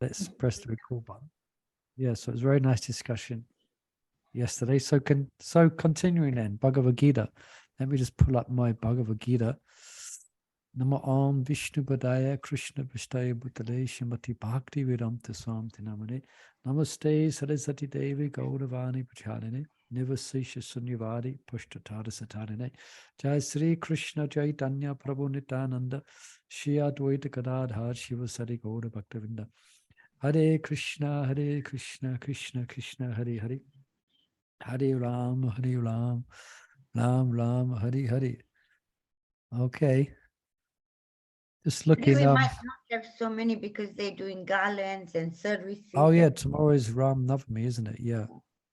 Let's press the record button. Yeah, so it was a very nice discussion yesterday. So continuing then, Bhagavad Gita. Let me just pull up my Bhagavad Gita. Nama Om Vishnu Padaya Krishna Vistaya Bhutale Shimati Bhakti Vedanta Swamti Namane Namaste Sarasati Devi Gauravani Prachaline Nivasisha Sunyavadi Pushtatara Satarine Jai Sri Krishna Chaitanya Prabhu Nityananda Shri Advaita Gadadhar Shiva Sari Gaura Bhaktavinda Hare Krishna Krishna Krishna Hare Hare Hare Ram Ram Ram Hare Hare. Okay. Just looking. We might not have so many because they're doing garlands and services. Oh yeah, tomorrow is Ram Navami, isn't it? Yeah.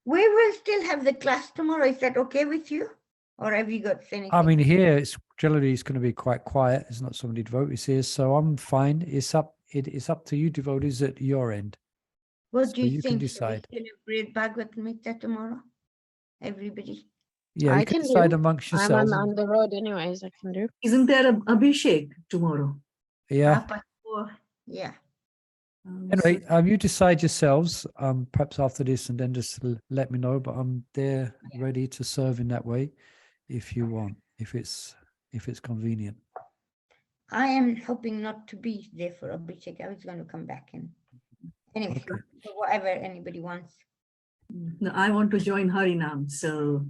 We will still have the class tomorrow. Is that okay with you? Or have you got anything? I mean, here it's generally it's going to be quite quiet. There's not so many devotees here, so I'm fine. It's up to you, devotees, at your end. What so do you think? Can decide. Should we celebrate Bhagavad Mithya tomorrow? Everybody. Yeah, you can decide amongst yourselves. I'm on the road anyways, I can do. Isn't there a Abhishek tomorrow? Yeah. Yeah. Anyway, you decide yourselves, perhaps after this, and then just let me know. But I'm there ready to serve in that way, if you want, if it's convenient. I am hoping not to be there for Abhishek. I was going to come back and anyway, whatever anybody wants. No, I want to join Harinam, so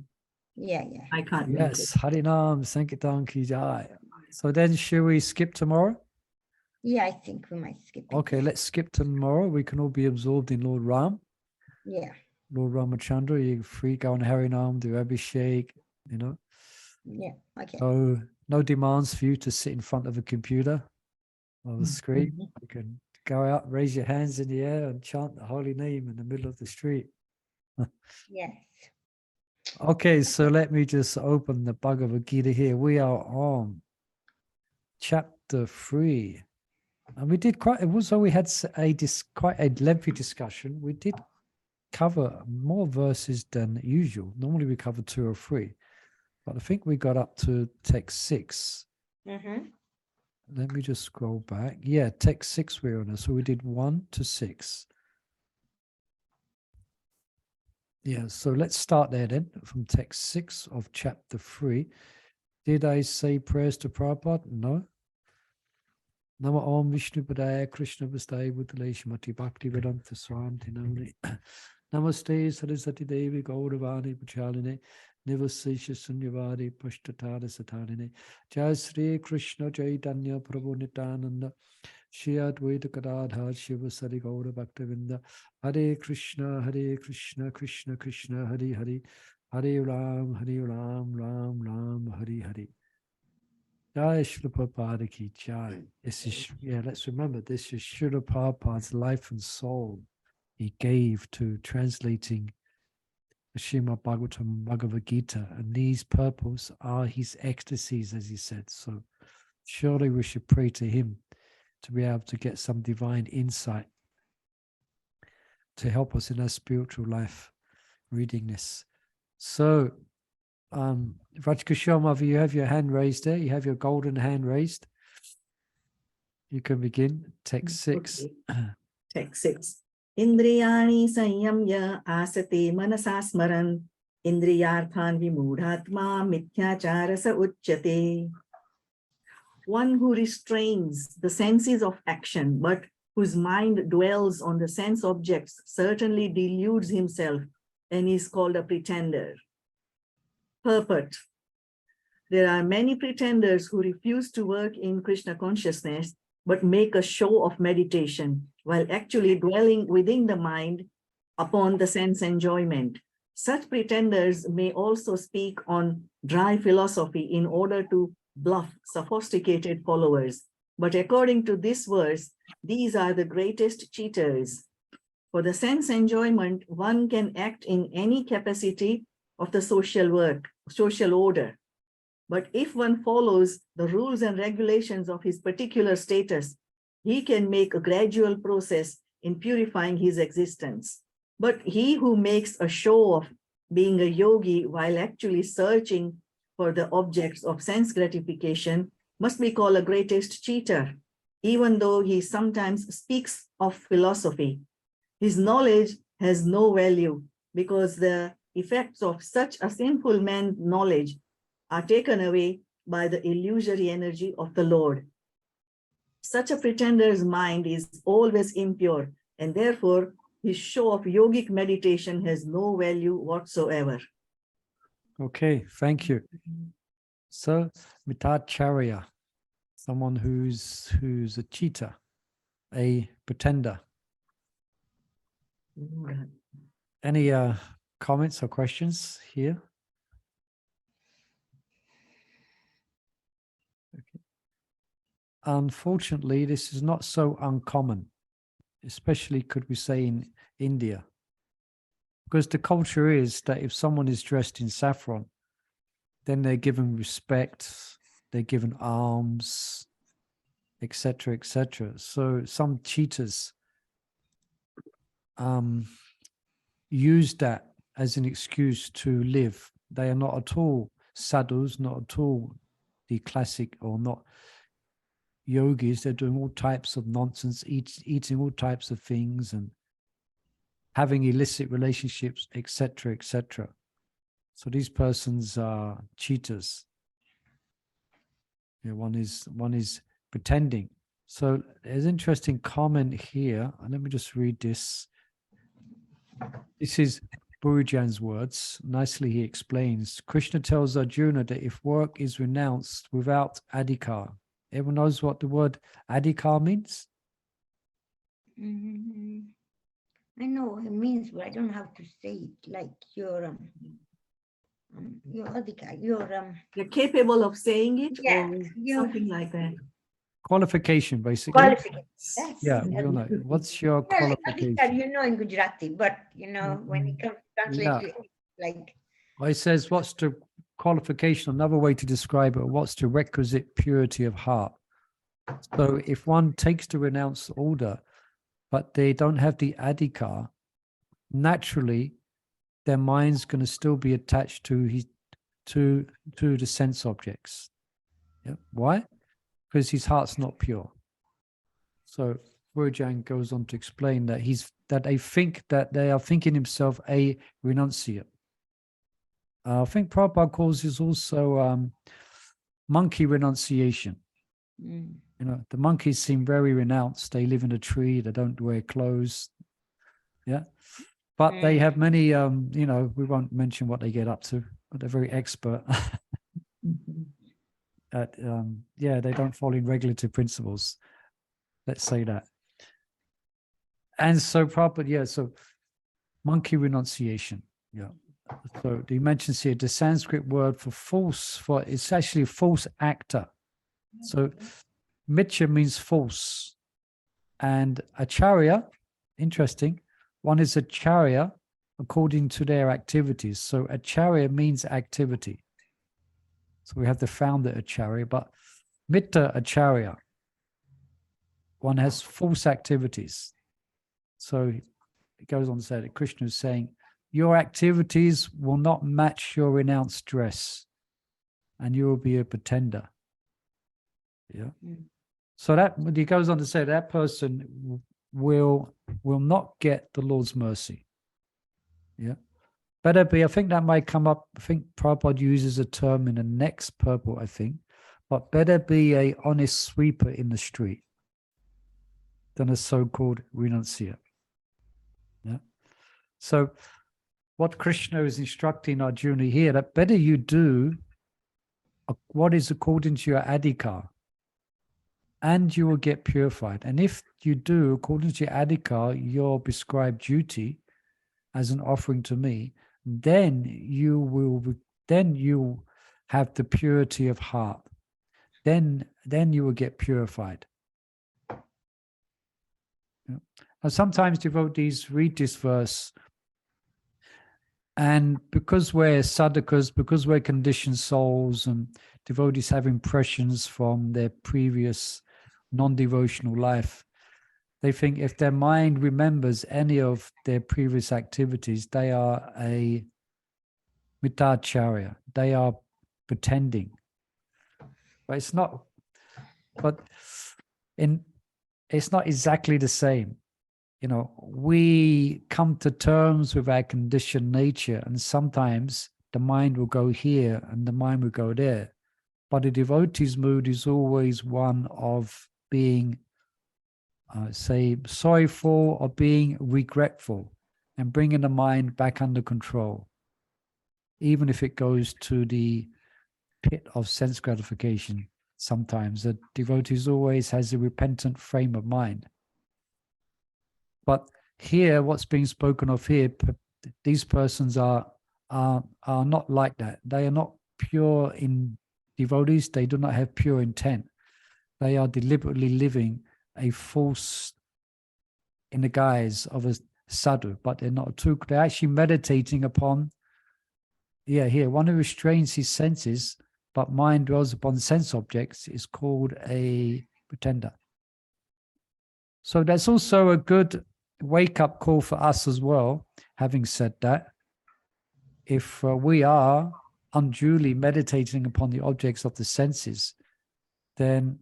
yeah, I can't. Yes, Harinam, Sankirtan ki jai. So then, should we skip tomorrow? Yeah, I think we might skip it. Okay, let's skip tomorrow. We can all be absorbed in Lord Ram. Yeah. Lord Ramachandra, you're free, go on Harinam, do Abhishek, you know. Yeah, okay. So no demands for you to sit in front of a computer or the screen. You can go out, raise your hands in the air and chant the holy name in the middle of the street. Yes. Okay, so let me just open the Bhagavad Gita here. We are on chapter 3. And we did quite a lengthy discussion. We did cover more verses than usual. Normally we cover 2 or 3, but I think we got up to text 6. Let me just scroll back. Yeah, text 6 we're on. So we did 1 to 6. Yeah, so let's start there then, from text 6 of chapter 3. Did I say prayers to Prabhupada? No. Nama Om Vishnu Padaya Krishna Vistaya Bhutale Shimati Bhakti Vedanta Swamti Namane Namaste Sarasati Devi Gauravani Prachaline Nivasisha Sunyavadi Pushtatara Satarine Jai Sri Krishna Chaitanya Prabhu Nityananda Shri Advaita Gadadhar Shiva Sari Gaura Bhaktavinda Hare Krishna Krishna Krishna Hare Hare Hare Ram Ram Ram Hare Hare. Jai Srila Prabhupada ki jai. This is, let's remember, this is Srila Prabhupada's life and soul he gave to translating the Srimad Bhagavatam, Bhagavad Gita, and these purples are his ecstasies, as he said. So surely we should pray to him to be able to get some divine insight to help us in our spiritual life reading this. So Rajkashoma, you have your hand raised there. You have your golden hand raised. You can begin. Text 6. Okay. Text 6. Indriyani sanyamya asate manasasmaran indriyarthan vimudhatma mithyacarah sa uchyate. One who restrains the senses of action, but whose mind dwells on the sense objects, certainly deludes himself and is called a pretender. Purport. There are many pretenders who refuse to work in Krishna consciousness, but make a show of meditation, while actually dwelling within the mind upon the sense enjoyment. Such pretenders may also speak on dry philosophy in order to bluff sophisticated followers. But according to this verse, these are the greatest cheaters. For the sense enjoyment, one can act in any capacity of the social order. But if one follows the rules and regulations of his particular status, he can make a gradual process in purifying his existence. But he who makes a show of being a yogi while actually searching for the objects of sense gratification must be called a greatest cheater. even though he sometimes speaks of philosophy. His knowledge has no value because the effects of such a sinful man's knowledge are taken away by the illusory energy of the Lord. Such a pretender's mind is always impure, and therefore his show of yogic meditation has no value whatsoever. Okay, thank you. So, mithyacarah, someone who's a cheater, a pretender. Any comments or questions here? Okay. Unfortunately, this is not so uncommon, especially could we say in India, because the culture is that if someone is dressed in saffron, then they're given respect, they're given alms, etc., etc. So some cheaters use that as an excuse to live. They are not at all sadhus, not at all the classic, or not yogis. They're doing all types of nonsense, eating all types of things and having illicit relationships, etc., etc. So these persons are cheaters. Yeah, one is pretending. So there's an interesting comment here. Let me just read this. This is Gurujan's words. Nicely he explains. Krishna tells Arjuna that if work is renounced without acara, everyone knows what the word acara means? I know what it means, but I don't know how to say it. Like your adhikar, You're capable of saying it, yeah, or your something like that. Qualification, basically. qualification. That's Yeah, it. we all know. What's your Yeah, like qualification? adhikar, you know, in Gujarati, but you know, when it comes translated, Yeah. like Well, it says, what's the qualification? Another way to describe it, what's the requisite purity of heart? So if one takes the renounced order, but they don't have the adhikar, naturally, their mind's going to still be attached to the sense objects. Yeah. Why? Because his heart's not pure. So Gurujan goes on to explain that they think that they are thinking himself a renunciate. I think Prabhupada calls this also monkey renunciation. You know, the monkeys seem very renounced. They live in a tree. They don't wear clothes. Yeah. But they have many, you know, we won't mention what they get up to, but they're very expert at, yeah, they don't follow in regulative principles. Let's say that. And so Prabhupada, yeah, so monkey renunciation. Yeah. So he mentions here the Sanskrit word for false, it's actually a false actor. So Mithya means false. And acharya, interesting, one is acharya according to their activities. So acharya means activity. So we have the founder acharya, but mithyacarah, one has false activities. So it goes on to say that Krishna is saying, your activities will not match your renounced dress, and you will be a pretender. Yeah. So that he goes on to say that person will not get the Lord's mercy. Yeah. Better be, I think that might come up, I think Prabhupada uses a term in the next purport, I think, but better be a honest sweeper in the street than a so-called renunciate. Yeah. So what Krishna is instructing Arjuna here, that better you do what is according to your adhikar, and you will get purified. And if you do according to your adhikar, your prescribed duty as an offering to me, then you have the purity of heart. Then you will get purified. Yeah. Now sometimes devotees read this verse, and because we're sadhakas, because we're conditioned souls, and devotees have impressions from their previous non-devotional life, they think if their mind remembers any of their previous activities, they are a mithyacarah. They are pretending. But it's not. But in it's not exactly the same. You know, we come to terms with our conditioned nature, and sometimes the mind will go here and the mind will go there. But the devotee's mood is always one of being, say, sorrowful or being regretful, and bringing the mind back under control, even if it goes to the pit of sense gratification. Sometimes the devotee always has a repentant frame of mind. But here, what's being spoken of here, these persons are not like that. They are not pure in devotees. They do not have pure intent. They are deliberately living a false in the guise of a sadhu, but they're not a true. They're actually meditating upon, here, one who restrains his senses, but mind dwells upon sense objects, is called a pretender. So that's also a good wake-up call for us as well. Having said that, if we are unduly meditating upon the objects of the senses, then,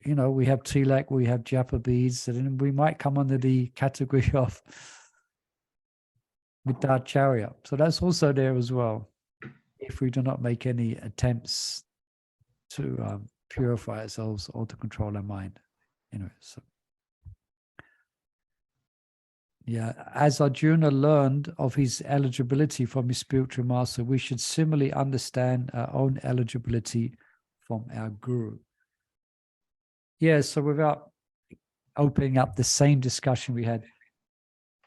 we have tilak, we have japa beads, and we might come under the category of mithyacarah. So that's also there as well, if we do not make any attempts to purify ourselves or to control our mind. So as Arjuna learned of his eligibility from his spiritual master, we should similarly understand our own eligibility from our guru. So without opening up the same discussion we had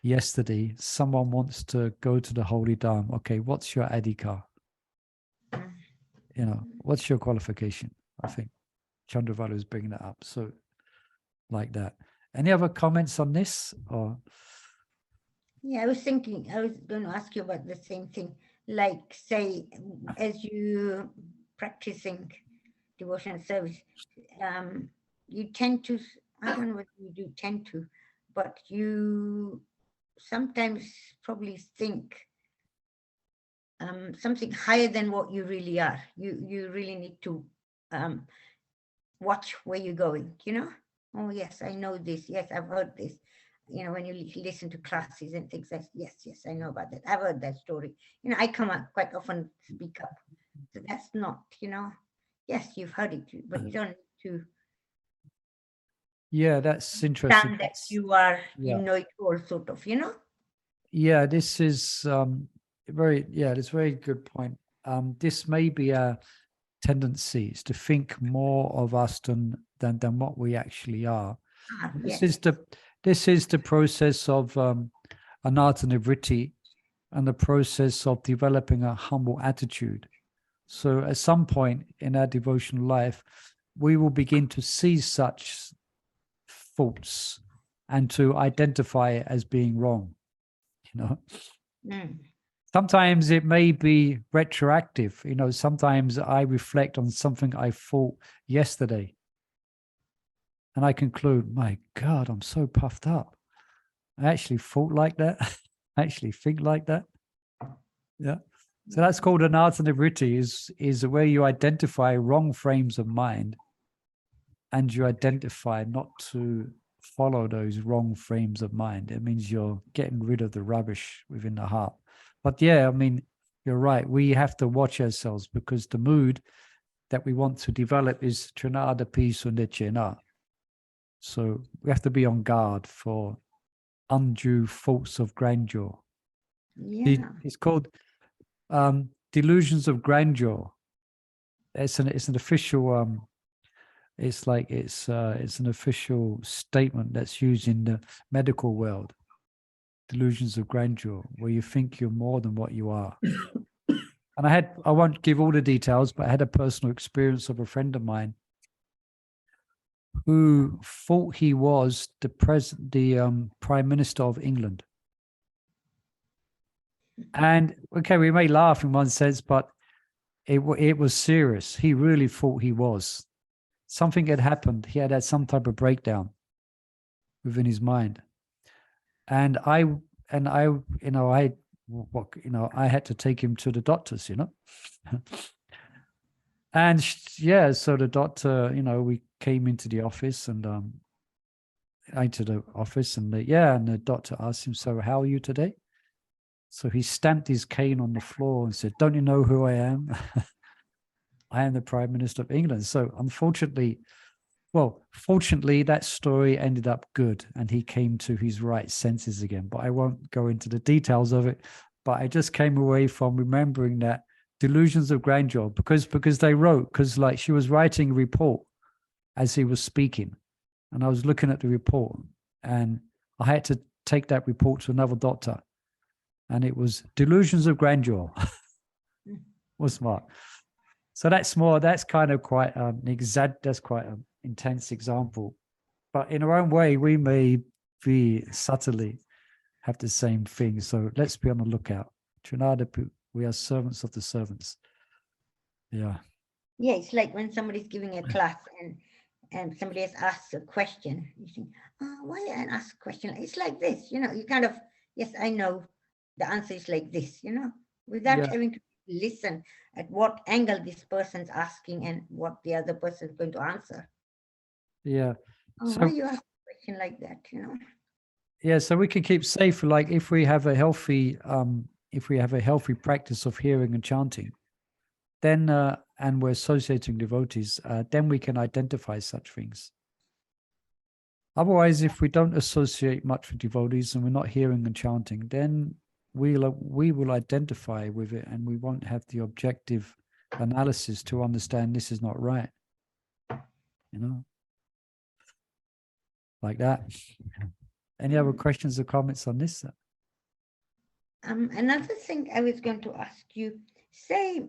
yesterday, someone wants to go to the holy Dham. Okay, what's your adhikar? What's your qualification? I think Chandravala is bringing that up. So like that. Any other comments on this? Or I was thinking, I was going to ask you about the same thing. Like, say, as you practicing devotional service, you tend to, I don't know what you do tend to, but you sometimes probably think something higher than what you really are. You really need to watch where you're going, Oh, yes, I know this. Yes, I've heard this. When you listen to classes and things like, yes, I know about that. I've heard that story. I come up quite often, speak up. So that's not, yes, you've heard it, but you don't need to. That's interesting. That you are, you know it all, sort of, This is it's a very good point. This may be a tendency is to think more of us than what we actually are. This is the process of anartha-nivritti and the process of developing a humble attitude. So at some point in our devotional life, we will begin to see such faults and to identify it as being wrong. Sometimes it may be retroactive. Sometimes I reflect on something I thought yesterday, and I conclude, my God, I'm so puffed up. I actually thought like that. I actually think like that. So that's called anartha-nivritti, is where you identify wrong frames of mind, and you identify not to follow those wrong frames of mind. It means you're getting rid of the rubbish within the heart. But you're right. We have to watch ourselves, because the mood that we want to develop is trinadapi sunichena. So we have to be on guard for undue faults of grandeur. It's called delusions of grandeur. It's an official it's an official statement that's used in the medical world. Delusions of grandeur, where you think you're more than what you are. And I won't give all the details, but I had a personal experience of a friend of mine who thought he was the Prime Minister of England. And okay, we may laugh in one sense, but it was serious. He really thought he was. Something had happened. He had some type of breakdown within his mind. And I had to take him to the doctors, And so the doctor, we came into the office, and into the office, and the doctor asked him, "So how are you today?" So he stamped his cane on the floor and said, "Don't you know who I am? I am the Prime Minister of England." So fortunately, that story ended up good, and he came to his right senses again. But I won't go into the details of it. But I just came away from remembering that delusions of grandeur, because like she was writing a report as he was speaking, and I was looking at the report, and I had to take that report to another doctor, and it was delusions of grandeur was marked. So that's kind of quite that's quite an intense example. But in our own way, we may be subtly have the same thing. So let's be on the lookout. Trinadapu, we are servants of the servants. Yeah. Yeah, it's like when somebody's giving a class and somebody has asked a question. You think, why and ask a question? It's like this, you kind of, yes, I know the answer is like this, without having to listen at what angle this person's asking and what the other person is going to answer. Yeah. So, why you ask a question like that, Yeah, so we can keep safe. Like if we have a healthy practice of hearing and chanting, then and we're associating devotees, then we can identify such things. Otherwise, if we don't associate much with devotees and we're not hearing and chanting, then we will identify with it, and we won't have the objective analysis to understand this is not right. Like that. Any other questions or comments on this? Another thing I was going to ask you, say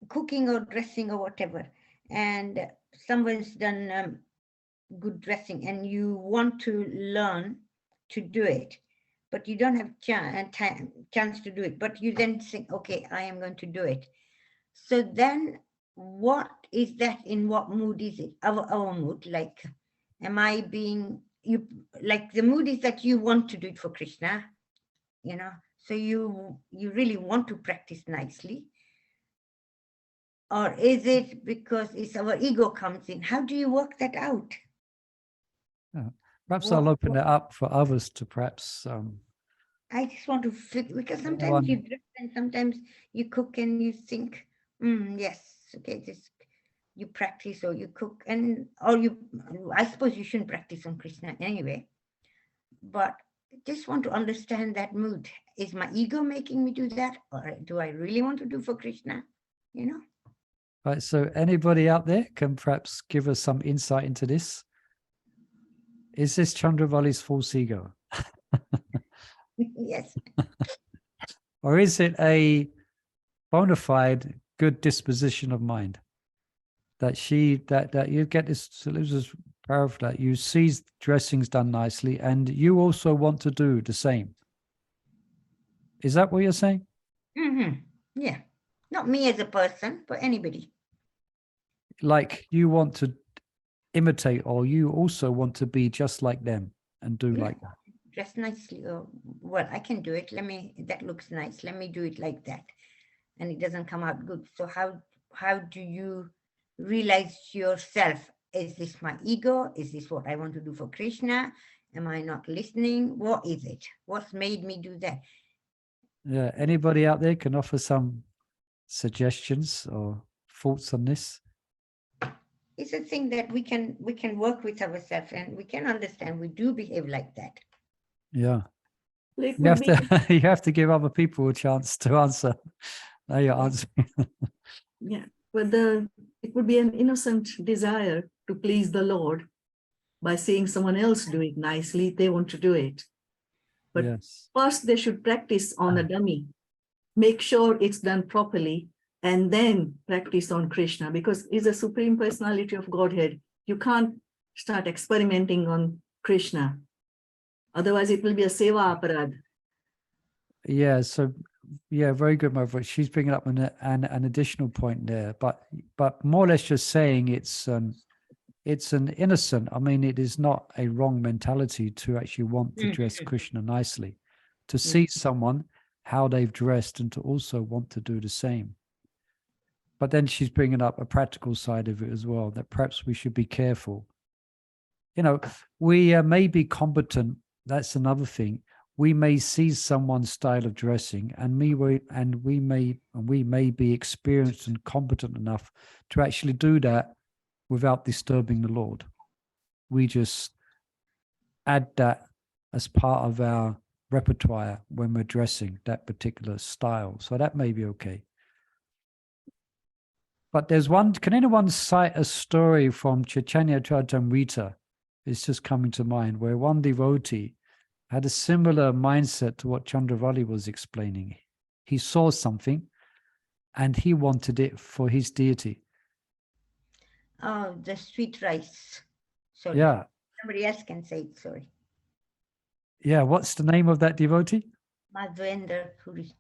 cooking or dressing or whatever, and someone's done good dressing and you want to learn to do it, but you don't have chance to do it, but you then think, okay, I am going to do it. So then what is that? In what mood is it? Our mood, like, am I being, like the mood is that you want to do it for Krishna, so you really want to practice nicely. Or is it because it's our ego comes in? How do you work that out? Perhaps I'll open it up for others to perhaps. I just want to fit, because sometimes you dress and sometimes you cook and you think, yes, okay, you practice or you cook I suppose you shouldn't practice on Krishna anyway, but just want to understand that mood. Is my ego making me do that, or do I really want to do for Krishna? Right. So anybody out there can perhaps give us some insight into this. Is this Chandravali's false ego? Yes. Or is it a bona fide good disposition of mind? That you get this paragraph that you see dressings done nicely and you also want to do the same. Is that what you're saying? Mm-hmm. Yeah. Not me as a person, but anybody. Like you want to imitate, or you also want to be just like them and do like that. Dress nicely. Oh, well, I can do it. That looks nice. Let me do it like that. And it doesn't come out good. So how do you realize yourself? Is this my ego? Is this what I want to do for Krishna? Am I not listening? What is it? What's made me do that? Yeah. Anybody out there can offer some suggestions or thoughts on this? It's a thing that we can work with ourselves, and we can understand we do behave like that. Yeah. You have to give other people a chance to answer. Now you're answering. Yeah, but it would be an innocent desire to please the Lord by seeing someone else do it nicely. They want to do it. But yes. First they should practice on a dummy, make sure it's done properly, and then practice on Krishna, because he's a supreme personality of Godhead. You can't start experimenting on Krishna. Otherwise it will be a seva aparad. Yeah, so yeah, very good, Mother. She's bringing up an additional point there, but more or less just saying it's an innocent. I mean, it is not a wrong mentality to actually want to dress Krishna nicely, to see someone how they've dressed and to also want to do the same. But then she's bringing up a practical side of it as well, that perhaps we should be careful you know, we may be competent. That's another thing. We may see someone's style of dressing, and we may be experienced and competent enough to actually do that without disturbing the Lord. We just add that as part of our repertoire when we're dressing that particular style. So that may be okay. But there's one, can anyone cite a story from Chaitanya Charitamrita? It's just coming to mind, where one devotee had a similar mindset to what Chandravali was explaining. He saw something and he wanted it for his deity. Oh, the sweet rice. Sorry. Yeah. Somebody else can say it, sorry. Yeah. What's the name of that devotee? Madhavendra Puri.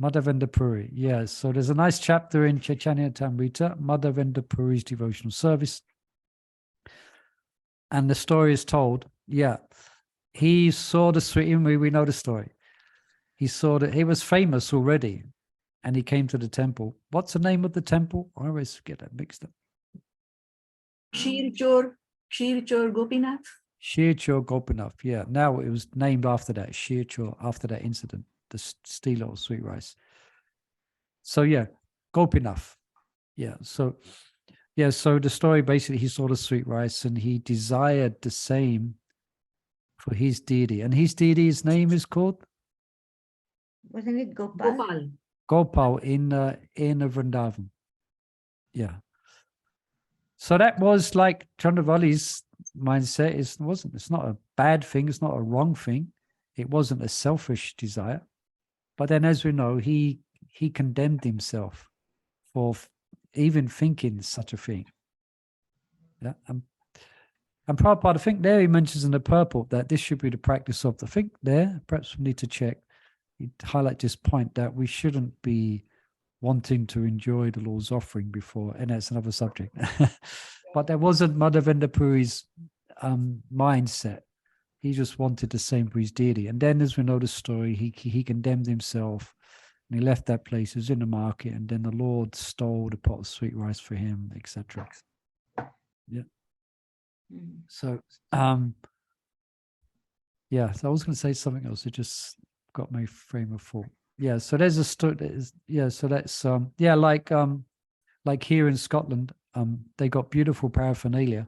Madhavendra Puri. Yeah. So there's a nice chapter in Chaitanya Charitamrita, Madhavendra Puri's devotional service. And the story is told, yeah, he saw the sweet, we know the story. He saw that he was famous already and he came to the temple. What's the name of the temple? I always get that mixed up. Kshirchor Gopinath. Shirchor Gopinath. Yeah. Now it was named after that, Shirchor, after that incident, the steal of sweet rice. So yeah, Gopinath. Yeah. So the story basically, he saw the sweet rice and he desired the same for his deity. And his deity's name is called? Wasn't it Gopal? Gopal. Gopal in Vrindavan. Yeah. So that was like Chandravali's mindset. It's not a bad thing. It's not a wrong thing. It wasn't a selfish desire. But then, as we know, he condemned himself for even thinking such a thing. Yeah. And Prabhupada, I think there he mentions in the purport that this should be the practice of the think there. Perhaps we need to check. He'd highlight this point that we shouldn't be wanting to enjoy the Lord's offering before, and that's another subject. But that wasn't Madhavendra Puri's mindset. He just wanted the same for his deity. And then, as we know the story, he condemned himself and he left that place. He was in the market, and then the Lord stole the pot of sweet rice for him, etc. Yeah. Mm. So, yeah. So I was going to say something else. It just got my frame of thought. Yeah. So there's a story. Yeah. So that's like here in Scotland, they got beautiful paraphernalia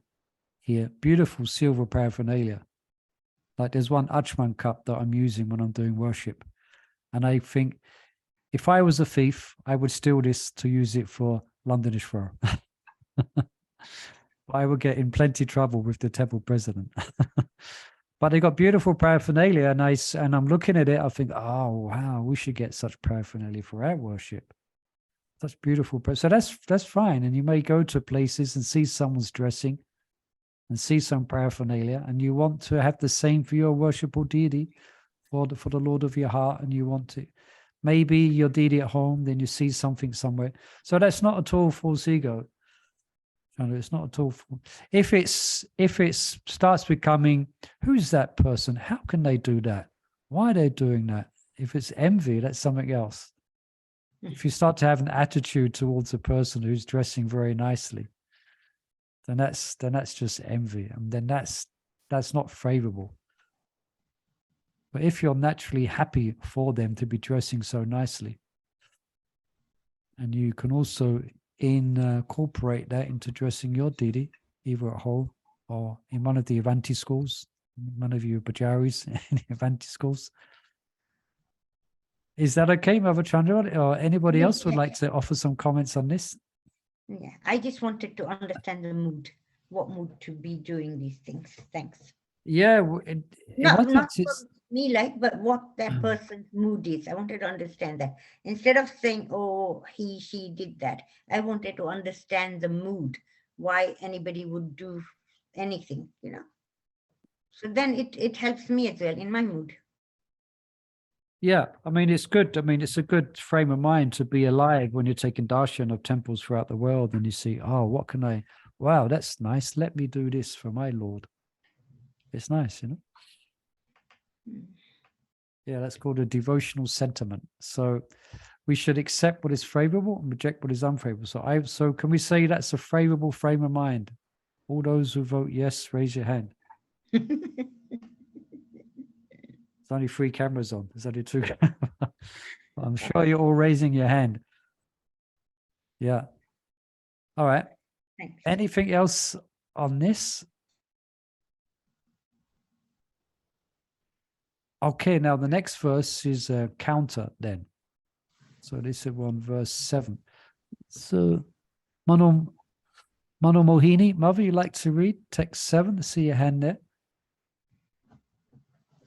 here, beautiful silver paraphernalia. Like there's one Achman cup that I'm using when I'm doing worship. And I think if I was a thief, I would steal this to use it for Londonishwara. I would get in plenty trouble with the temple president. But they got beautiful paraphernalia, and I'm looking at it, I think, oh wow, we should get such paraphernalia for our worship. Such beautiful. So that's fine. And you may go to places and see someone's dressing and see some paraphernalia, and you want to have the same for your worshipful deity, for the Lord of your heart, and you want to. Maybe your deity at home, then you see something somewhere. So that's not at all false ego. It's not at all. If it starts becoming, who's that person? How can they do that? Why are they doing that? If it's envy, that's something else. If you start to have an attitude towards a person who's dressing very nicely, then that's just envy, and then that's not favorable. But if you're naturally happy for them to be dressing so nicely, and you can also incorporate that into dressing your deity, either at home or in one of the Avanti schools, one of you Bajaris in the Avanti schools. Is that okay, Mother Chandra, or anybody else would like to offer some comments on this? Yeah, I just wanted to understand the mood, what mood to be doing these things. Thanks. Yeah, Not for me, but what that person's mood is. I wanted to understand that. Instead of saying, oh, she did that, I wanted to understand the mood, why anybody would do anything, So then it helps me as well in my mood. Yeah, I mean, it's good. I mean, it's a good frame of mind to be alive when you're taking darshan of temples throughout the world and you see, oh, wow, that's nice. Let me do this for my Lord. It's nice, Yeah, that's called a devotional sentiment. So we should accept what is favorable and reject what is unfavorable. So can we say that's a favorable frame of mind? All those who vote yes, raise your hand. There's only 3 cameras on. There's only 2 cameras. I'm sure you're all raising your hand. Yeah. All right. Thanks. Anything else on this? Okay, now the next verse is a counter then. So this is on verse 7. So Mano Mohini, Mother, you like to read text 7? I see your hand there.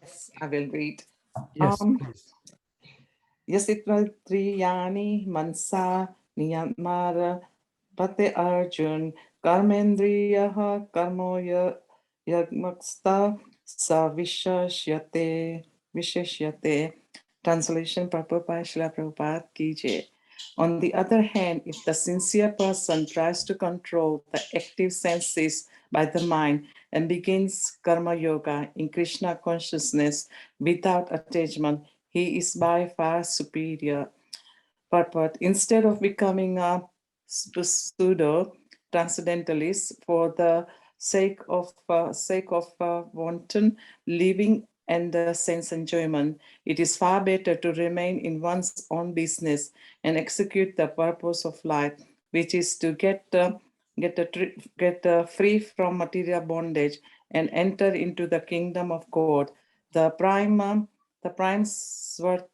Yes, I will read. Yes, please. Yasitva Triyani Mansa Niyamara Pate Arjun Karmendriyaha Karmoya Yagmaksta Vishashyate. Translation Prabhupada by Srila Prabhupada ki Jai. On the other hand, if the sincere person tries to control the active senses by the mind and begins karma yoga in Krishna consciousness without attachment, he is by far superior. But instead of becoming a pseudo transcendentalist for the sake of wanton living and sense enjoyment, it is far better to remain in one's own business and execute the purpose of life, which is to get free from material bondage and enter into the kingdom of God. The prime swartha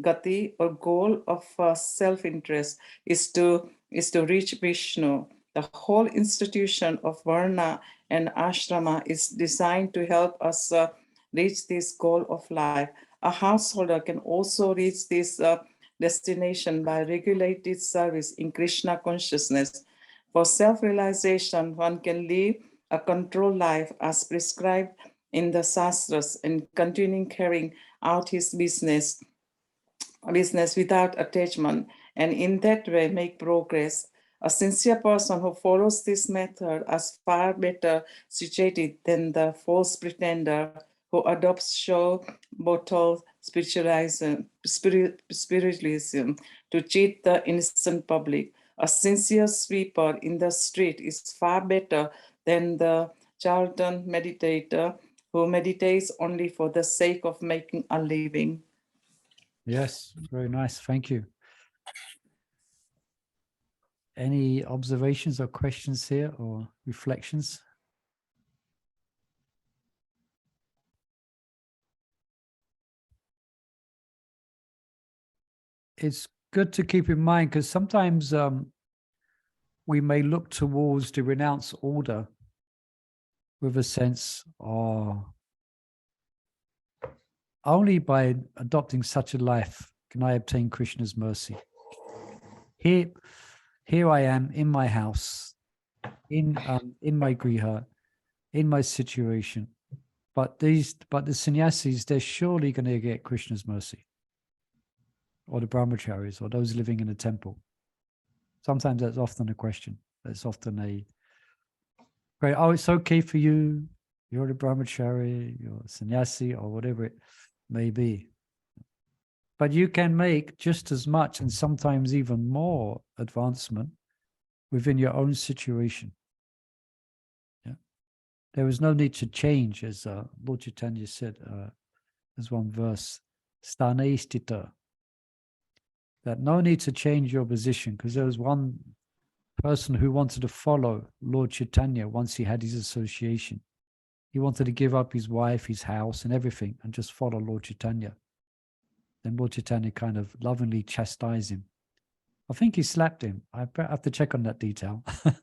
gati, or goal of self-interest, is to reach Vishnu. The whole institution of Varna and Ashrama is designed to help us reach this goal of life. A householder can also reach this destination by regulated service in Krishna consciousness. For self-realization, one can live a controlled life as prescribed in the Shastras and continuing carrying out his business without attachment, and in that way make progress. A sincere person who follows this method is far better situated than the false pretender who adopts show bottle spiritualism to cheat the innocent public. A sincere sweeper in the street is far better than the charlatan meditator who meditates only for the sake of making a living. Yes, very nice. Thank you. Any observations or questions here or reflections? It's good to keep in mind because sometimes we may look towards the renounced order with a sense of only by adopting such a life can I obtain Krishna's mercy. Here I am in my house, in my griha, in my situation. But the sannyasis, they're surely going to get Krishna's mercy, or the brahmacharis, or those living in a temple. Sometimes that's often a question. That's often a great. Oh, it's okay for you. You're a brahmachari, you're a sannyasi, or whatever it may be. But you can make just as much and sometimes even more advancement within your own situation. Yeah, there is no need to change, as Lord Chaitanya said. There's one verse, stane stita, that no need to change your position, because there was one person who wanted to follow Lord Chaitanya once he had his association. He wanted to give up his wife, his house, and everything, and just follow Lord Chaitanya. Then Lord Chaitanya kind of lovingly chastised him. I think he slapped him. I have to check on that detail. Yeah,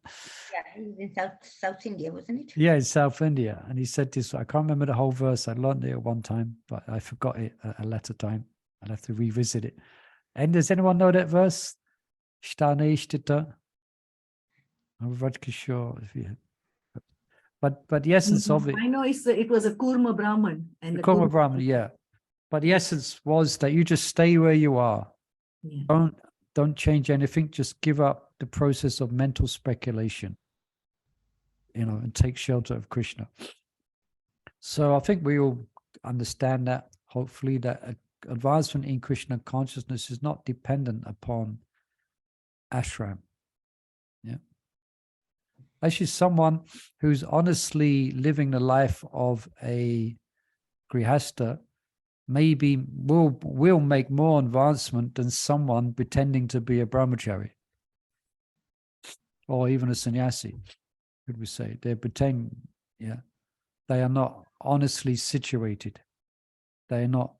he was in South India, wasn't it? Yeah, in South India. And he said this, I can't remember the whole verse. I learned it at one time, but I forgot it at a later time. I'll have to revisit it. And does anyone know that verse? Shtane Ishtita. I'm Rajkishore. But the essence of it. I know it was a Kurma Brahman. And The Kurma Brahman, yeah. But the essence was that you just stay where you are. Yeah. Don't change anything. Just give up the process of mental speculation, and take shelter of Krishna. So I think we all understand that, hopefully, that advancement in Krishna consciousness is not dependent upon ashram. Yeah. Actually, someone who's honestly living the life of a grihasta maybe will make more advancement than someone pretending to be a brahmachari or even a sannyasi, could we say. They're pretending, yeah. They are not honestly situated. They are not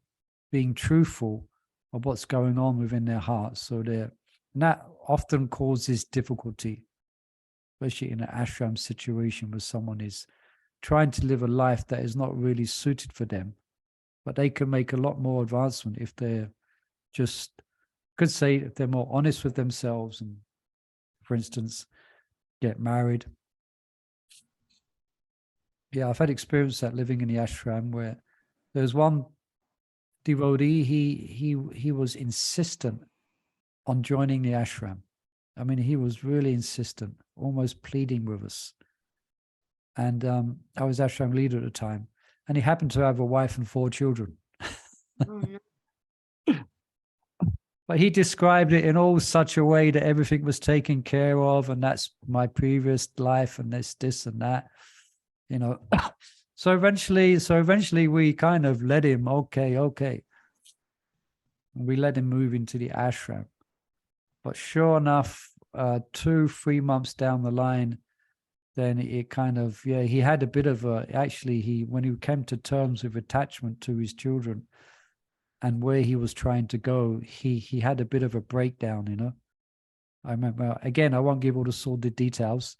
being truthful of what's going on within their hearts. So and that often causes difficulty, especially in an ashram situation where someone is trying to live a life that is not really suited for them. But they can make a lot more advancement if they're just, could say, if they're more honest with themselves and, for instance, get married. Yeah, I've had experience that living in the ashram where there's one devotee, he was insistent on joining the ashram. I mean, he was really insistent, almost pleading with us. And I was ashram leader at the time, and he happened to have a wife and 4 children. Oh, no. But he described it in all such a way that everything was taken care of, and that's my previous life, and this and that, you know. So eventually we kind of let him, okay. And we let him move into the ashram. But sure enough, 2-3 months down the line, then it kind of, yeah, he had a bit of when he came to terms with attachment to his children and where he was trying to go, he had a bit of a breakdown, you know. I remember, again, I won't give all the sordid details,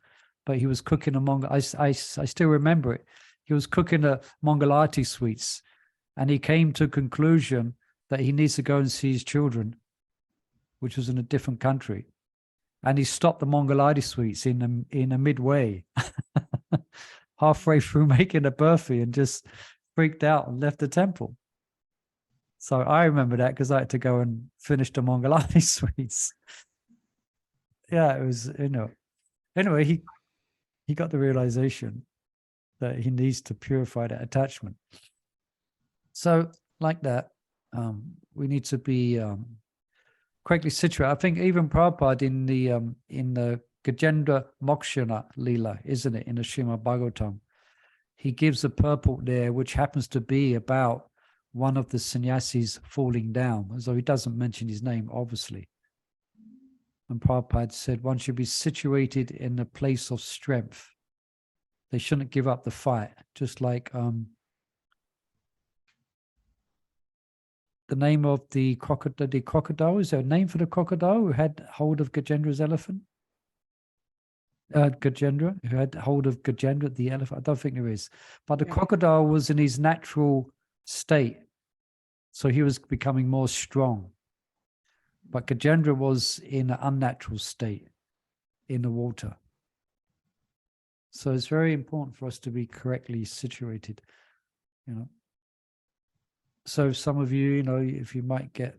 but he was cooking I still remember it. He was cooking the Mangalati sweets, and he came to a conclusion that he needs to go and see his children, which was in a different country. And he stopped the Mangalati sweets in a midway, halfway through making a burfi, and just freaked out and left the temple. So I remember that because I had to go and finish the Mangalati sweets. Yeah, it was, you know. Anyway, he got the realization that he needs to purify that attachment. So like that, we need to be correctly situated. I think even Prabhupada in the Gajendra Mokshana Leela, isn't it, in the Srimad Bhagavatam, he gives a purport there which happens to be about one of the sannyasis falling down, as though he doesn't mention his name, obviously. And Prabhupada said one should be situated in a place of strength. They shouldn't give up the fight, just like the name of the crocodile. Is there a name for the crocodile who had hold of Gajendra's elephant? Gajendra, who had hold of Gajendra, the elephant. I don't think there is. But the crocodile was in his natural state, so he was becoming more strong. But Gajendra was in an unnatural state in the water. So it's very important for us to be correctly situated, you know. So some of you, you know, if you want to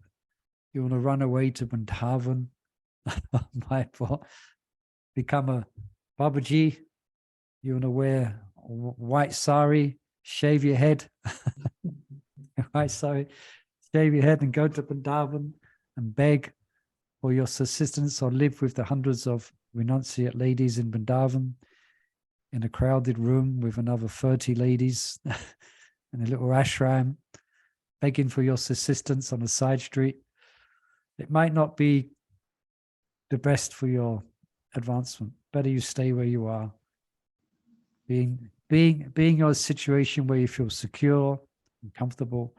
run away to Vrindavan, might become a Babaji, you want to wear a white sari, shave your head, white sari, shave your head and go to Vrindavan and beg for your assistance, or live with the hundreds of renunciate ladies in Vrindavan in a crowded room with another 30 ladies in a little ashram, begging for your assistance on a side street. It might not be the best for your advancement. Better you stay where you are. Being in a situation where you feel secure and comfortable,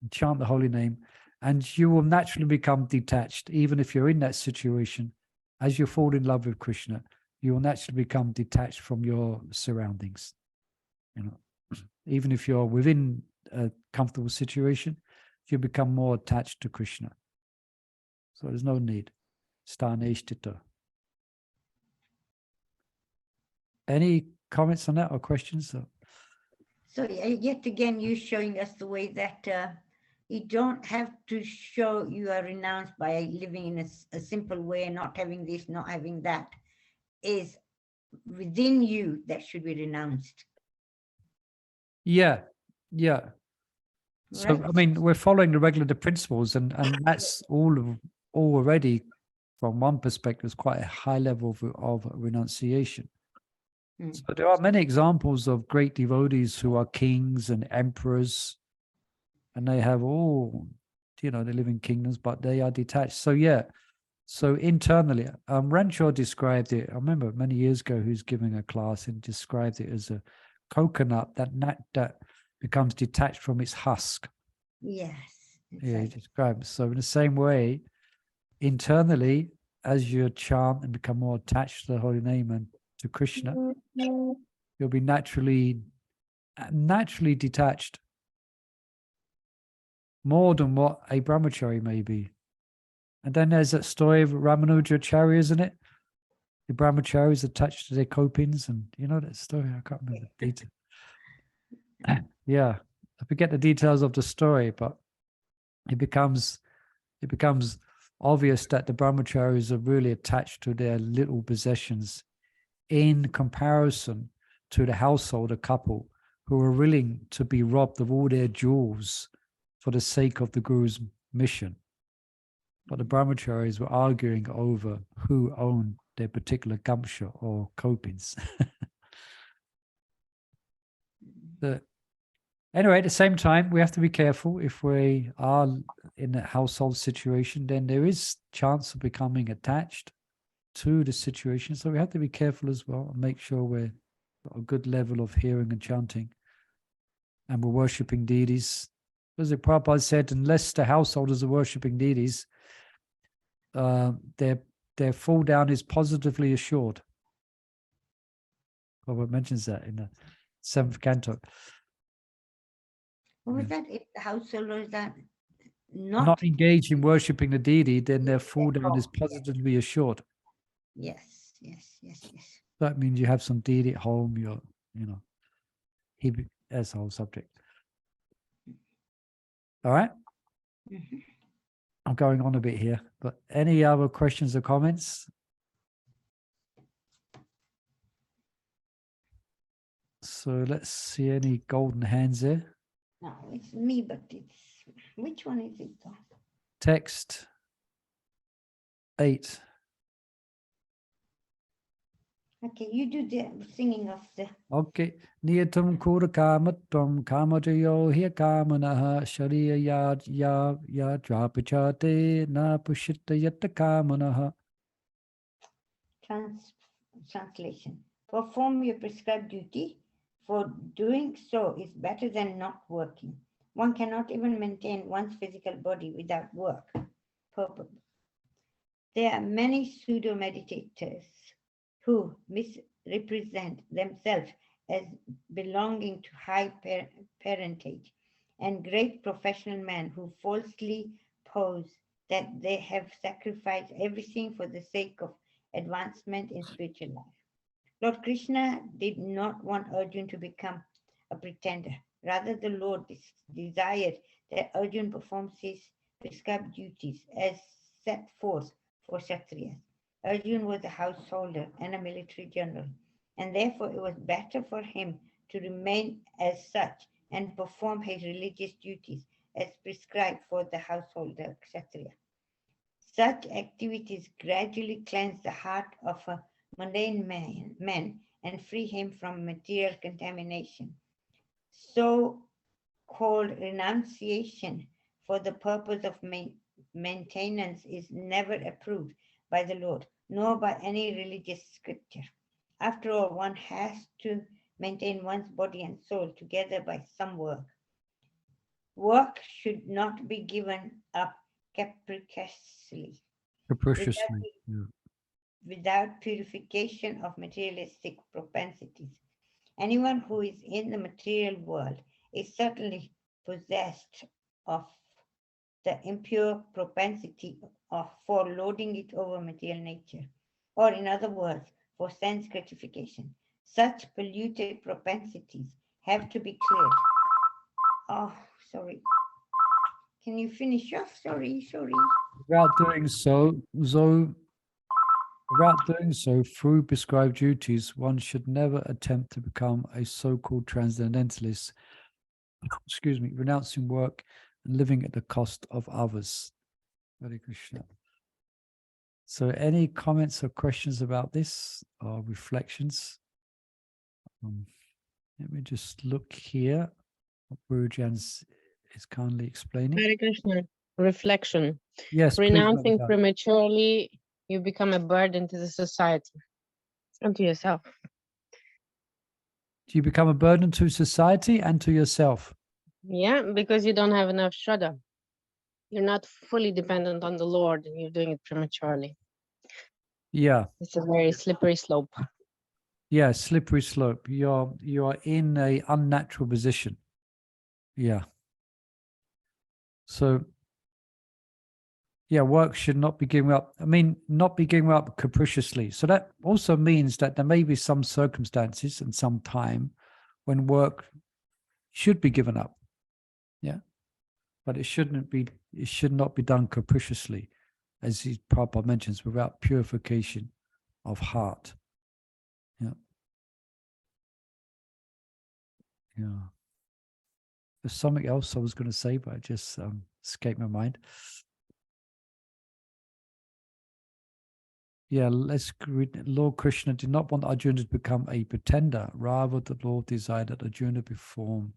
and chant the holy name, and you will naturally become detached. Even if you're in that situation, as you fall in love with Krishna, you will naturally become detached from your surroundings. You know, even if you're within a comfortable situation, you become more attached to Krishna. So there's no need. Sthaneshtita. Any comments on that or questions? So yet again, you're showing us the way that you don't have to show you are renounced by living in a simple way and not having this, not having that. Is within you that should be renounced. Yeah. So, Right? I mean, we're following the regulative principles, and that's all already, from one perspective, is quite a high level of renunciation. Mm. So there are many examples of great devotees who are kings and emperors, and they have all, they live in kingdoms, but they are detached. So yeah, so internally, Rancho described it. I remember many years ago, he was giving a class and described it as a coconut that becomes detached from its husk. Yes. Yeah, he exactly. described. So in the same way, internally, as you chant and become more attached to the holy name and to Krishna, you'll be naturally detached, more than what a brahmachari may be. And then there's that story of Ramanujacharya, isn't it? The brahmacharis attached to their copings, and you know that story. I can't remember the detail. Yeah, I forget the details of the story, but it becomes obvious that the brahmacharis are really attached to their little possessions in comparison to the householder couple who are willing to be robbed of all their jewels for the sake of the Guru's mission. But the brahmacharis were arguing over who owned their particular gamsha or copings. Anyway, at the same time, we have to be careful. If we are in a household situation, then there is chance of becoming attached to the situation. So we have to be careful as well and make sure we're got a good level of hearing and chanting. And we're worshipping deities. As the Prabhupada said, unless the householders are worshipping deities, their fall down is positively assured. Prabhupada mentions that in the 7th canto. What was Yes. that? If the householders are Not engaged in worshipping the deity, then their fall down is Oh, positively assured. yes. That means you have some deity at home, that's the whole subject. All right. Mhm. I'm going on a bit here, but any other questions or comments? So let's see any golden hands there. No, it's me, but it's which one is it though? Text 8. Okay, you do the singing of the Okay. Niyatam kura kamatvam kamajayo hiya kamanaha shariya ya drapachate na pushita yatta kamanaha. translation. Perform your prescribed duty, for doing so is better than not working. One cannot even maintain one's physical body without work. Purpose. There are many pseudo-meditators who misrepresent themselves as belonging to high parentage, and great professional men who falsely pose that they have sacrificed everything for the sake of advancement in spiritual life. Lord Krishna did not want Arjuna to become a pretender. Rather, the Lord desired that Arjuna performs his prescribed duties as set forth for Kshatriyas. Arjuna was a householder and a military general, and therefore it was better for him to remain as such and perform his religious duties as prescribed for the householder Kshatriya. Such activities gradually cleanse the heart of a mundane man and free him from material contamination. So-called renunciation for the purpose of maintenance is never approved by the Lord, nor by any religious scripture. After all, one has to maintain one's body and soul together by some work. Work should not be given up capriciously. Capriciously. Yeah. Without purification of materialistic propensities. Anyone who is in the material world is certainly possessed of the impure propensity for lording it over material nature, or in other words, for sense gratification. Such polluted propensities have to be cleared. Oh, sorry. Can you finish off? Sorry. Without doing so, through prescribed duties, one should never attempt to become a so-called transcendentalist, renouncing work and living at the cost of others. Hare Krishna. So any comments or questions about this or reflections? Let me just look here. What Gurujan is kindly explaining. Hare Krishna. Reflection. Yes, please. Renouncing Madam. prematurely, you become a burden to the society and to yourself. Do you become a burden to society and to yourself? Yeah, because you don't have enough Shraddha. You're not fully dependent on the Lord and you're doing it prematurely. Yeah. It's a very slippery slope. Yeah, slippery slope. You are in a unnatural position. Yeah. So yeah, work should not be given up. I mean, not be given up capriciously. So that also means that there may be some circumstances and some time when work should be given up. Yeah. But it should not be done capriciously, as Prabhupada mentions, without purification of heart. Yeah. Yeah. There's something else I was going to say, but it just escaped my mind. Yeah, let's read. Lord Krishna did not want Arjuna to become a pretender. Rather, the Lord desired that Arjuna perform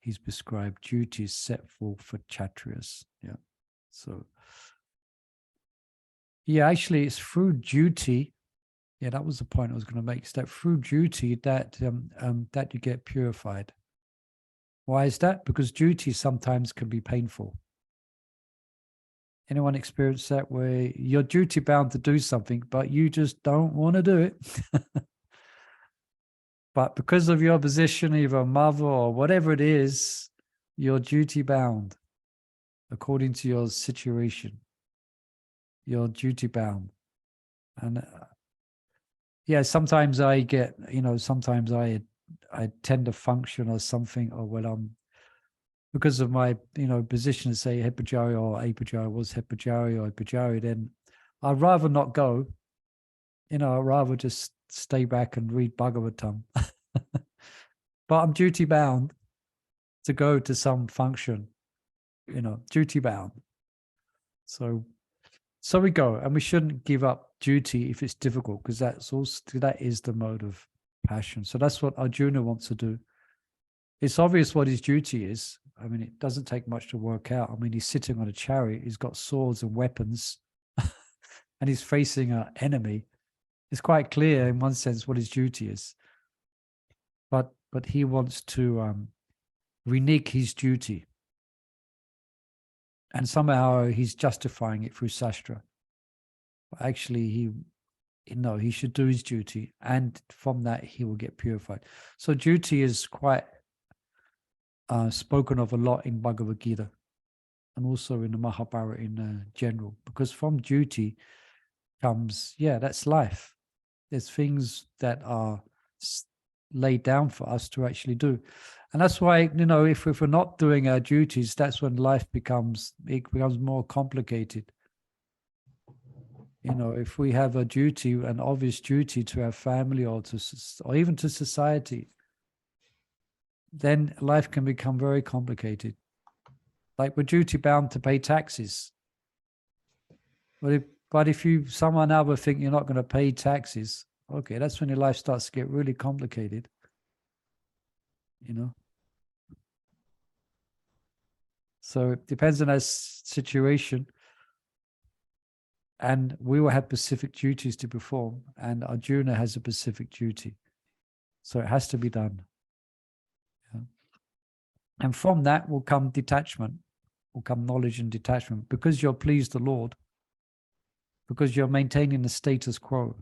his prescribed duties set forth for Kshatriyas. Yeah. So, yeah, actually, it's through duty. Yeah, that was the point I was going to make. Is that through duty that that you get purified. Why is that? Because duty sometimes can be painful. Anyone experience that where you're duty bound to do something, but you just don't want to do it? But because of your position, either a mother or whatever it is, you're duty bound according to your situation. You're duty bound. And yeah, sometimes I get, sometimes I tend to function or something, or when I'm, because of my, position, say head pujari or a pujari, was head pujari or a pujari, then I'd rather not go. I'd rather just stay back and read Bhagavatam. But I'm duty bound to go to some function, duty bound. So we go, and we shouldn't give up duty if it's difficult, because that is the mode of passion. So that's what Arjuna wants to do. It's obvious what his duty is. I mean, it doesn't take much to work out. I mean, he's sitting on a chariot, he's got swords and weapons, and he's facing an enemy. It's quite clear in one sense what his duty is. But he wants to renege his duty. And somehow he's justifying it through Sastra. But actually, he should do his duty, and from that he will get purified. So duty is quite spoken of a lot in Bhagavad Gita, and also in the Mahabharata in general, because from duty comes, that's life. There's things that are laid down for us to actually do. And that's why, if we're not doing our duties, that's when life becomes more complicated. If we have a duty, an obvious duty to our family or even to society, then life can become very complicated. Like we're duty bound to pay taxes. But if you somehow or think you're not going to pay taxes, okay, that's when your life starts to get really complicated. So it depends on our situation. And we will have specific duties to perform, and Arjuna has a specific duty. So it has to be done. Yeah. And from that will come detachment, will come knowledge and detachment, because you're pleased the Lord, because you're maintaining the status quo.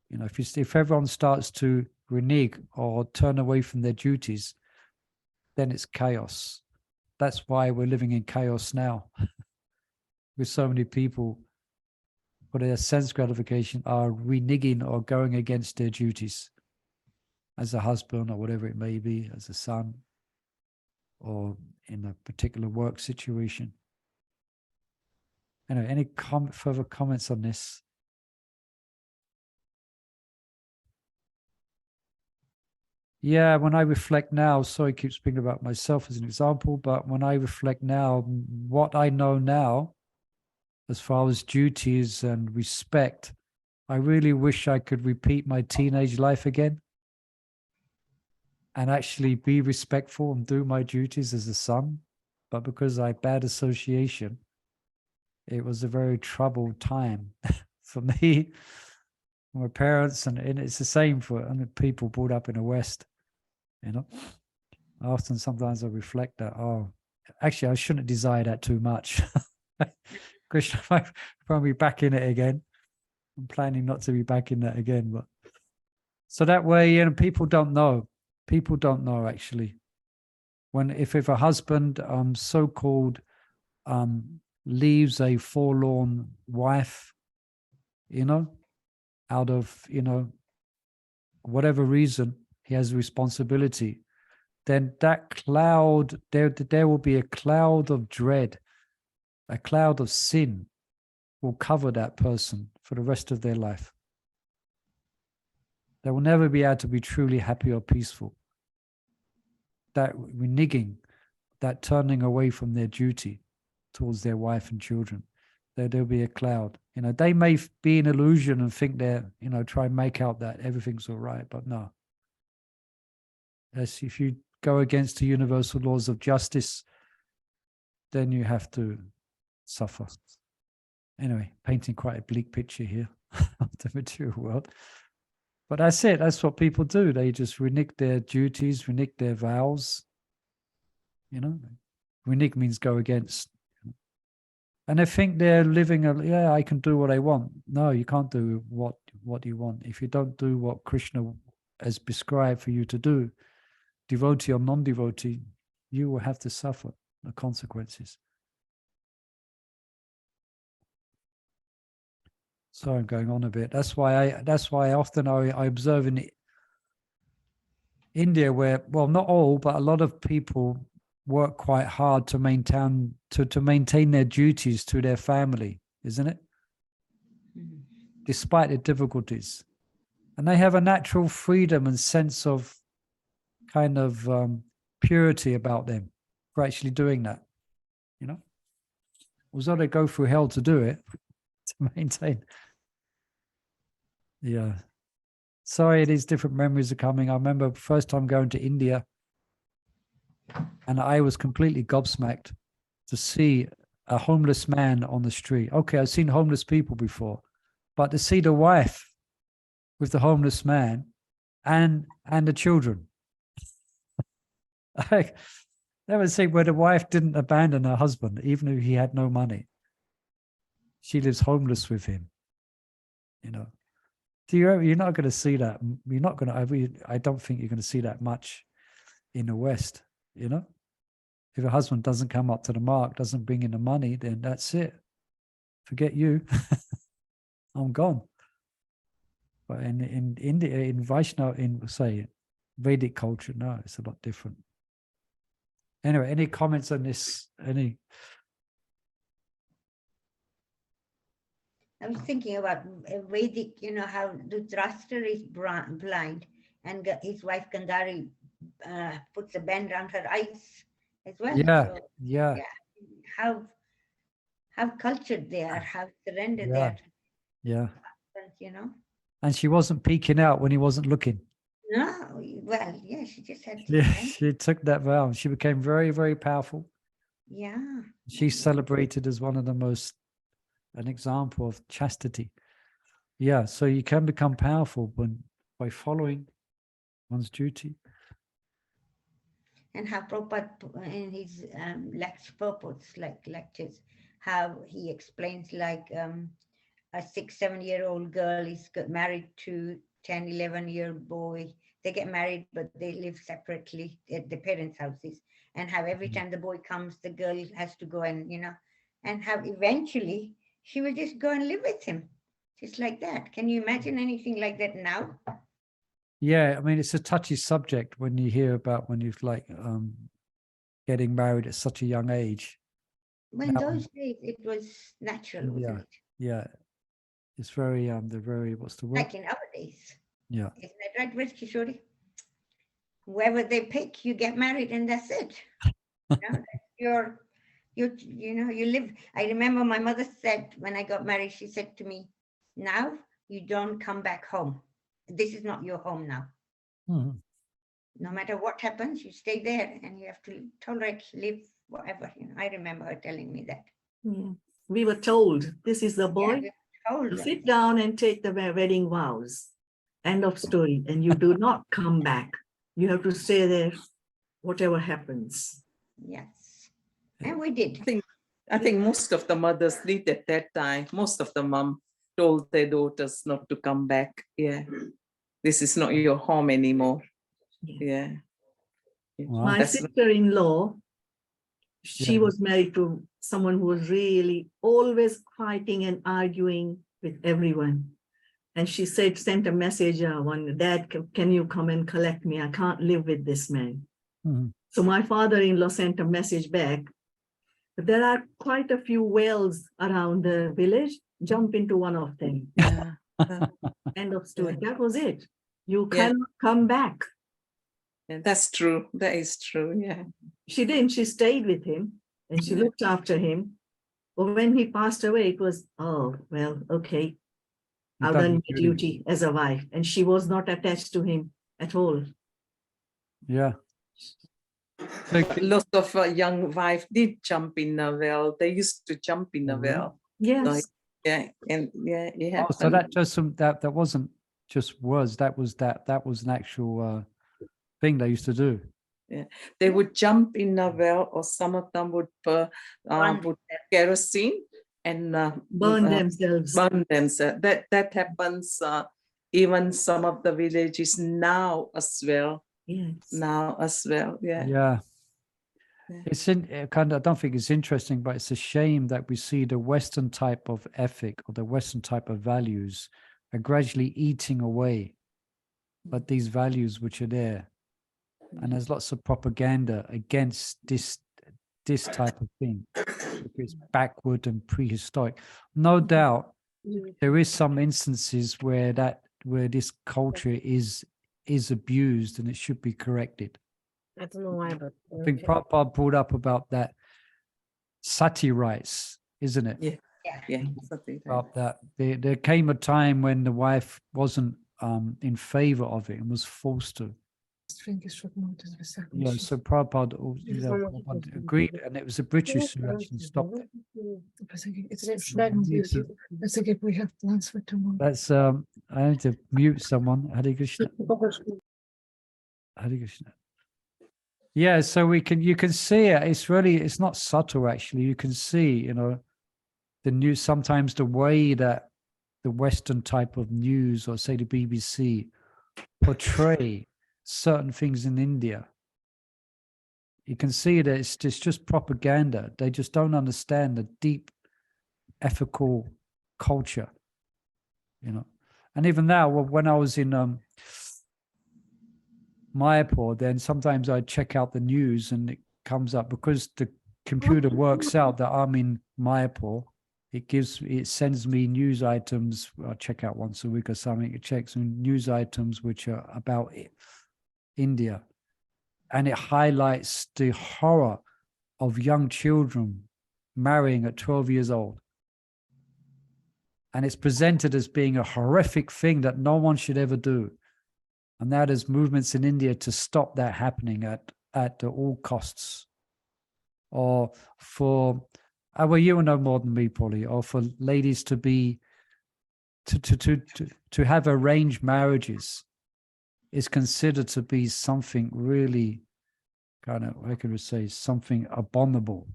If everyone starts to renege or turn away from their duties, then it's chaos. That's why we're living in chaos now. With so many people, for their sense gratification, are reneging or going against their duties as a husband or whatever it may be, as a son, or in a particular work situation. Any further comments on this? Yeah, when I reflect now, sorry, I keep speaking about myself as an example, but when I reflect now, what I know now, as far as duties and respect, I really wish I could repeat my teenage life again. and actually be respectful and do my duties as a son. But because I had bad association, it was a very troubled time for me, my parents, and it's the same for people brought up in the West. You know, often sometimes I reflect that, oh, actually, I shouldn't desire that too much. Krishna might probably be back in it again. I'm planning not to be back in that again, but so that way, you know, people don't know. People don't know actually. When if a husband so-called leaves a forlorn wife, you know, out of, you know, whatever reason, he has a responsibility, then that cloud, there will be a cloud of dread, a cloud of sin will cover that person for the rest of their life. They will never be able to be truly happy or peaceful. That reneging, that turning away from their duty towards their wife and children, there'll be a cloud. You know, they may be an illusion and think they're, you know, try and make out that everything's all right, but no. As if you go against the universal laws of justice, then you have to suffer. Anyway, painting quite a bleak picture here of the material world. But that's it. That's what people do. They just renege their duties, renege their vows. You know, renege means go against. And they think they're living yeah, I can do what I want. No, you can't do what you want. If you don't do what Krishna has prescribed for you to do, devotee or non-devotee, you will have to suffer the consequences. Sorry, I'm going on a bit. That's why often I observe in India where, well, not all, but a lot of people work quite hard to maintain their duties to their family, isn't it? Mhm. Despite the difficulties. And they have a natural freedom and sense of kind of purity about them for actually doing that, you know? Although they go through hell to do it, to maintain. Yeah. Sorry, these different memories are coming. I remember first time going to India, and I was completely gobsmacked to see a homeless man on the street. Okay, I've seen homeless people before, but to see the wife with the homeless man and the children. I never see where the wife didn't abandon her husband, even if he had no money. She lives homeless with him, you know. You're not going to see that. You're not going to, I don't think you're going to see that much in the West, you know. If a husband doesn't come up to the mark, doesn't bring in the money, then that's it. Forget you. I'm gone. But in India, in Vaishnava, in say Vedic culture, no, it's a lot different. Anyway, any comments on this? Any? I was thinking about Vedic, you know, how Dhritarashtra is blind and his wife Gandhari puts a band around her eyes as well. Yeah, So, yeah, how cultured they are, how surrendered they yeah, are to yeah. husbands, you know. And she wasn't peeking out when he wasn't looking. No, well, yeah, she just had to Yeah, stand. she took that vow. She became very, very powerful. Yeah. She's celebrated as one of the most, an example of chastity. Yeah, so you can become powerful by following one's duty. And how Prabhupada in his purports, like lectures, how he explains like a 6-7-year-old girl is married to 10-11-year-old boy. They get married, but they live separately at the parents' houses. And how every time the boy comes, the girl has to go and, you know, and how eventually she will just go and live with him. Just like that. Can you imagine anything like that now? Yeah, I mean, it's a touchy subject when you hear about when you've like getting married at such a young age. When Now, those days it was natural, wasn't it? Yeah, it's very they're very, what's the word? Like in our days. Yeah, Isn't that right, West Kishori? Whoever they pick, you get married and that's it. You know, you know, you live. I remember my mother said when I got married, she said to me, now you don't come back home. This is not your home now. Mhm. no matter what happens, you stay there and you have to tolerate, live, whatever. I remember her telling me that. Yeah. We were told, this is the boy, Yeah, we were told you that. sit down and take the wedding vows. End of story. And you do not come back. You have to stay there, whatever happens. Yes, and we did. I think most of the mothers did at that time. Most of the mom told their daughters not to come back. Yeah. This is not your home anymore. Yeah. Wow. My That's- sister-in-law, she Yeah. was married to someone who was really always fighting and arguing with everyone. And she said, sent a message one, Dad, can you come and collect me? I can't live with this man. Mhm. So my father-in-law sent a message back. But there are quite a few wells around the village. Jump into one of them. Yeah. End of story. That was it. You Yeah. cannot come back. Yeah, that's true. That is true. Yeah. She didn't. She stayed with him and she Yeah. looked after him. But when he passed away, it was, oh, well, okay. You've I've done done your my duty. duty as a wife. And she was not attached to him at all. Yeah. So, Lots of young wife did jump in a well. They used to jump in a Oh, really? well. Yes. Yeah, and yeah, it oh, happened. so that just that wasn't just words. That was an actual thing they used to do. They would jump in a well, or some of them would put kerosene and Burn themselves. burn themselves. That happens even some of the villages now as well. Yes. Now as well. Yeah. Yeah. Yeah. It's kind of, I don't think it's interesting, but it's a shame that we see the Western type of ethic or the Western type of values are gradually eating away, but these values which are there, and there's lots of propaganda against this type of thing. It's backward and prehistoric. No doubt, there is some instances where this culture is abused and it should be corrected. I don't know why, but I think Prabhupada brought up about that sati rights, isn't it? Yeah. Yeah. Yeah. Something like About that. There came a time when the wife wasn't in favor of it and was forced to. Yeah, so Prabhupada, Prabhupada agreed, and it was the British who actually stopped it. We have plans for tomorrow. That's I need to mute someone. Hare Krishna. Hare Krishna. Yeah, so you can see it. It's not subtle actually. You can see, the news, sometimes the way that the Western type of news, or say the BBC, portray certain things in India. You can see that it's just propaganda. They just don't understand the deep ethical culture, And even now, when I was in Mayapur, then sometimes I check out the news and it comes up, because the computer works out that I'm in Mayapur. It sends me news items. I check out once a week or something. It checks news items which are about India, and it highlights the horror of young children marrying at 12 years old. And it's presented as being a horrific thing that no one should ever do. And now there's movements in India to stop that happening at all costs. Or for, well, you know more than me, probably, or for ladies to be, to have arranged marriages is considered to be something really kind of, I could say, something abominable.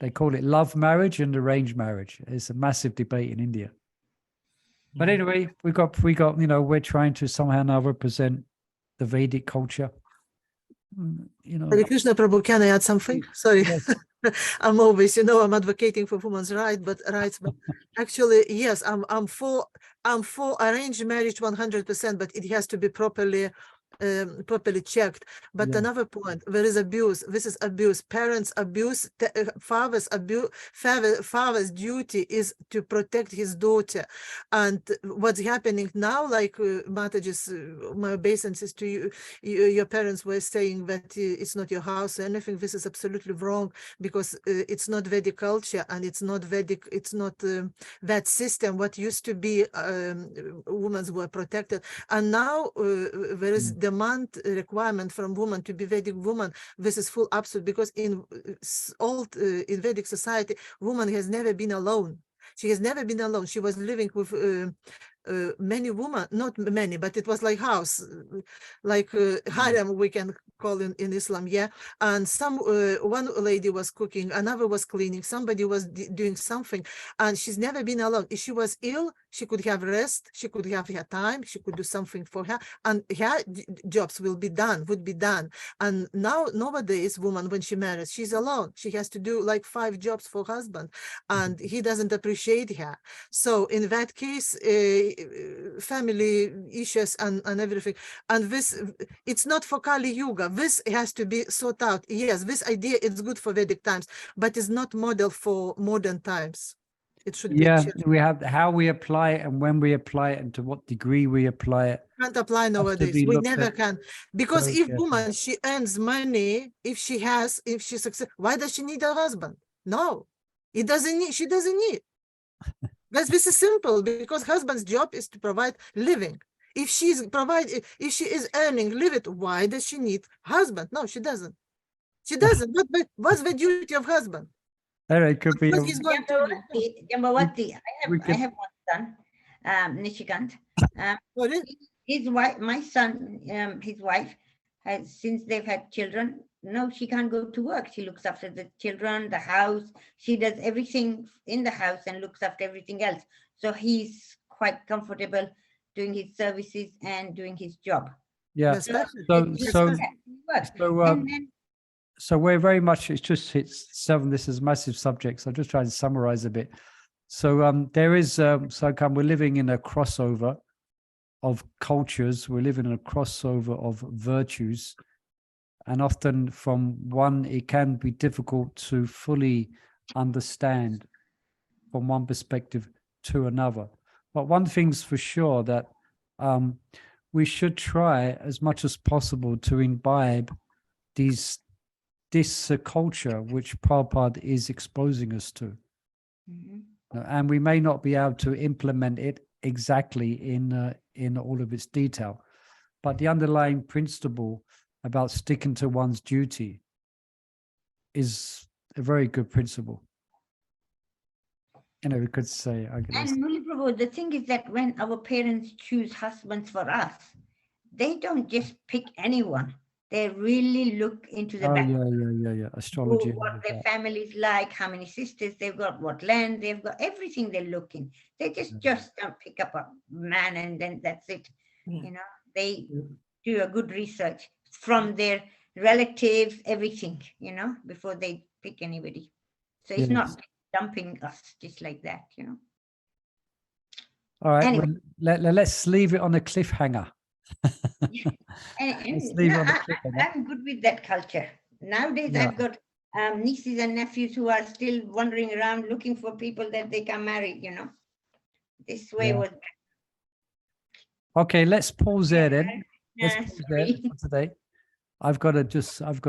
They call it love marriage and arranged marriage. It's a massive debate in India. But anyway, we got, we're trying to somehow now represent the Vedic culture. Hare Krishna Prabhu, can I add something? Sorry. Yes. I'm always, I'm advocating for women's rights, but actually, yes, I'm for arranged marriage 100%, but it has to be properly checked. But Yeah. another point, there is abuse. This is abuse. Parents abuse. Father's abuse. Father's duty is to protect his daughter. And what's happening now, like Mataji's, my obeisance to you, your parents were saying that it's not your house or anything. This is absolutely wrong, because it's not Vedic culture, and it's not Vedic. It's not that system. What used to be, women were protected, and now there is demand requirement from woman to be Vedic woman. This is full absurd, because in old in Vedic society, woman has never been alone. She has never been alone. She was living with many women, not many, but it was like house, like harem, we can call in Islam, yeah. And one lady was cooking, another was cleaning, somebody was doing something, and she's never been alone. If she was ill, she could have rest, she could have her time, she could do something for her, and her jobs would be done. And now nowadays, woman, when she marries, she's alone. She has to do like 5 jobs for husband, and he doesn't appreciate her. So in that case, family issues and everything, and this, it's not for Kali Yuga. This has to be sought out. Yes, this idea is good for Vedic times, but is not model for modern times. It should be Yeah, changed. we have how we apply it and when we apply it and to what degree we apply it. Can't apply nowadays. be We looked never at can, because very if carefully. woman, she earns money, if she succeeds, why does she need a husband? No, it doesn't need. She doesn't need. This is simple, because husband's job is to provide living. If she is earning, live it, why does she need husband? No, she doesn't. She doesn't. But what's the duty of husband? It could be. What he's going to do? Jambavati, we I have one son, Nishikant. Sorry? His wife, my son, his wife, has, since they've had children, no, she can't go to work. She looks after the children, the house. She does everything in the house and looks after everything else. So he's quite comfortable doing his services and doing his job. Yeah. That's perfect. So we're very much, it's 7, this is a massive subject, so I'll just try and summarize a bit. So there is, so we're living in a crossover of cultures, we're living in a crossover of virtues, and often from one, it can be difficult to fully understand from one perspective to another. But one thing's for sure, that we should try as much as possible to imbibe this culture which Prabhupada is exposing us to. And we may not be able to implement it exactly in all of its detail, but the underlying principle about sticking to one's duty is a very good principle. We could say. And Muli Prabhu, the thing is that when our parents choose husbands for us, they don't just pick anyone. They really look into the background. Astrology. What their family's like, how many sisters they've got, what land they've got, everything they look in. They just don't pick up a man and then that's it. They do a good research from their relatives, everything, before they pick anybody. So it's not dumping us just like that, All right, anyway. let's leave it on a cliffhanger. I'm good with that culture. Nowadays, I've got nieces and nephews who are still wandering around looking for people that they can marry, This way was. Okay, let's pause there then. Let's pause there for today. I've got to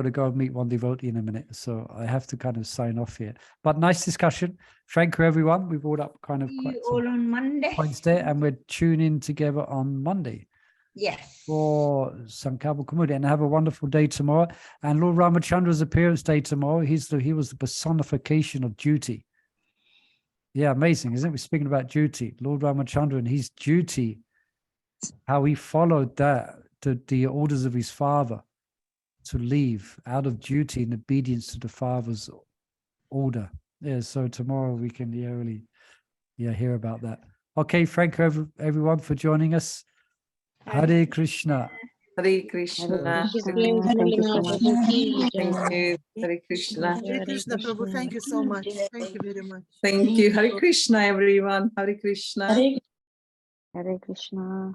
go and meet one devotee in a minute, so I have to kind of sign off here. But nice discussion. Thank you, everyone. We've brought up kind of quite all on Monday points there, and we're tuning together on Monday. Yes. For Sankalpa Kumudi, and have a wonderful day tomorrow. And Lord Ramachandra's appearance day tomorrow. He was the personification of duty. Yeah, amazing, isn't it? We're speaking about duty. Lord Ramachandra and his duty, how he followed the orders of his father to leave out of duty and obedience to the father's order. Yeah, so tomorrow we can really hear about that. Okay, thank you everyone for joining us. Hare Krishna. Hare Krishna. Thank you. Hare Krishna. Hare Krishna, Prabhu, thank you so much. Thank you very much. Thank you. Hare Krishna, everyone. Hare Krishna. Hare Krishna.